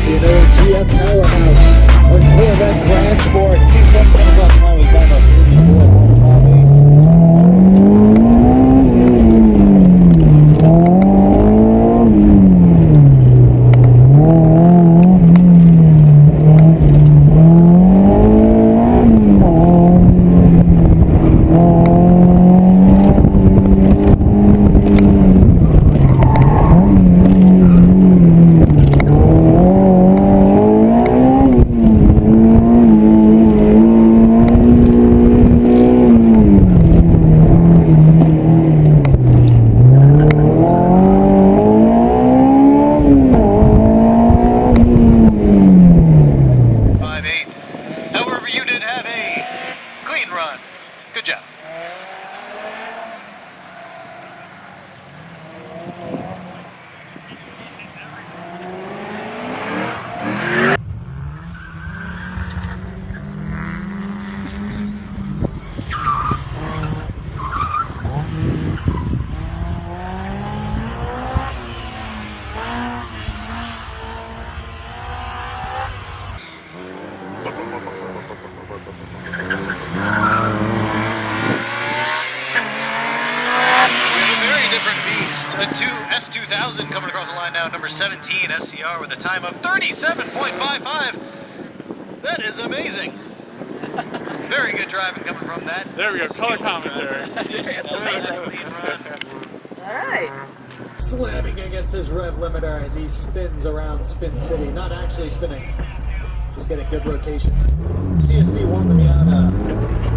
you know GM powerhouse or Corvette Grand Sport. See something coming across the line with about a 5.8. However, you did have a clean run. Good job. Different beast, a S2000 coming across the line now, number 17 SCR with a time of 37.55. That is amazing. Very good driving coming from that. There we go, color commentary. It's amazing. All right. slamming against his rev limiter as he spins around Spin City. Not actually spinning, just getting good rotation. CSP1 to be on